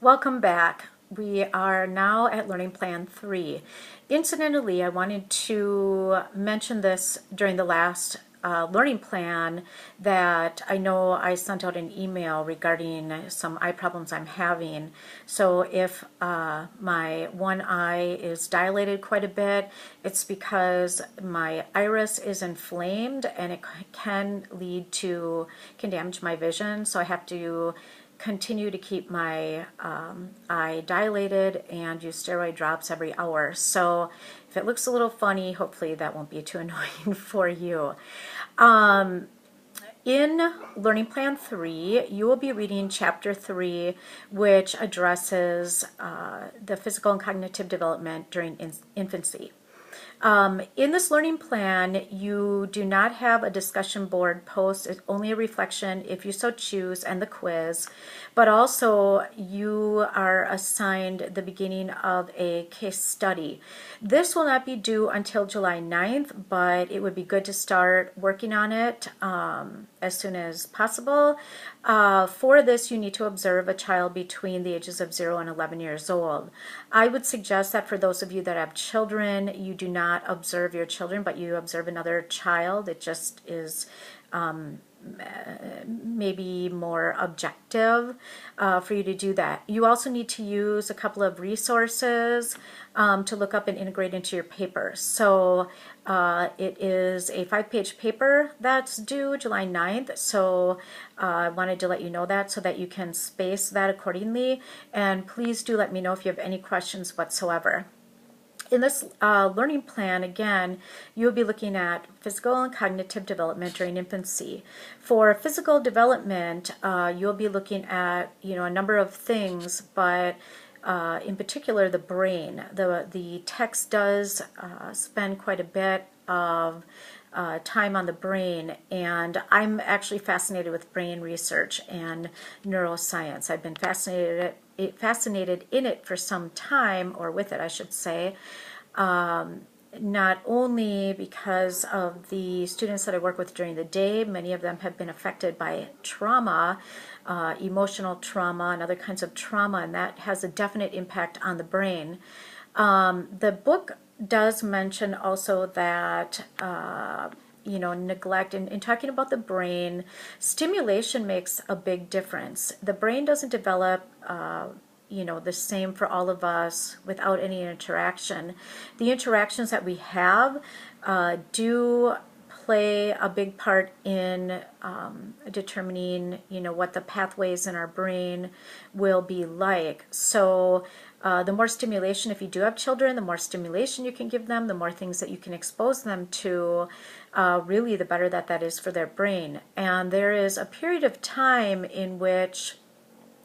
Welcome back. We are now at Learning Plan 3. Incidentally, I wanted to mention this during the last learning plan that I know I sent out an email regarding some eye problems I'm having. So if my one eye is dilated quite a bit, it's because my iris is inflamed and it can damage my vision. So I have to continue to keep my eye dilated and use steroid drops every hour. So if it looks a little funny, hopefully that won't be too annoying for you. In Learning Plan 3, you will be reading Chapter 3, which addresses the physical and cognitive development during infancy. In this learning plan, you do not have a discussion board post. It's only a reflection if you so choose and the quiz, but also you are assigned the beginning of a case study. This will not be due until July 9th, but it would be good to start working on it as soon as possible. For this, you need to observe a child between the ages of 0 and 11 years old. I would suggest that for those of you that have children, you do not observe your children, but you observe another child. It just is maybe more objective for you to do that. You also need to use a couple of resources to look up and integrate into your paper. So it is a 5-page paper that's due July 9th. So I wanted to let you know that so that you can space that accordingly. And please do let me know if you have any questions whatsoever. In this learning plan, again, you'll be looking at physical and cognitive development during infancy. For physical development, you'll be looking at a number of things, but in particular the brain. The text does spend quite a bit of time on the brain, and I'm actually fascinated with brain research and neuroscience. I've been fascinated in it for some time, or with it I should say, not only because of the students that I work with during the day. Many of them have been affected by trauma, emotional trauma and other kinds of trauma, and that has a definite impact on the brain. The book does mention also that neglect, in talking about the brain, stimulation makes a big difference. The brain doesn't develop the same for all of us without any interaction. The interactions that we have do play a big part in determining what the pathways in our brain will be like. So the more stimulation, if you do have children, the more stimulation you can give them, the more things that you can expose them to, really the better that is for their brain. And there is a period of time in which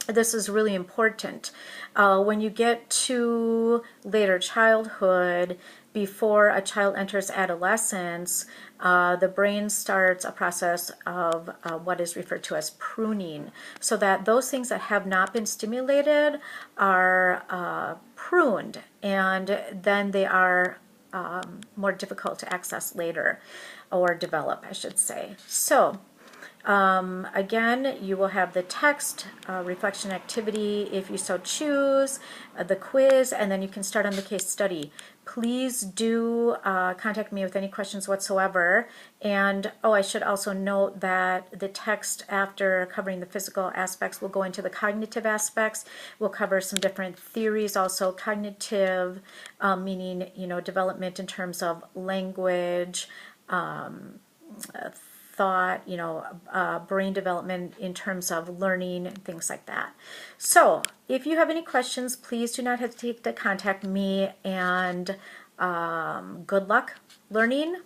this is really important. When you get to later childhood, before a child enters adolescence, the brain starts a process of what is referred to as pruning, so that those things that have not been stimulated are pruned, and then they are more difficult to access later, or develop, I should say. So again, you will have the text, reflection activity if you so choose, the quiz, and then you can start on the case study. Please do contact me with any questions whatsoever. And I should also note that the text, after covering the physical aspects, will go into the cognitive aspects. We'll cover some different theories also. Cognitive meaning development in terms of language, thought, brain development in terms of learning, and things like that. So if you have any questions, please do not hesitate to contact me, and good luck learning.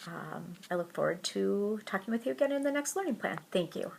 I look forward to talking with you again in the next learning plan. Thank you.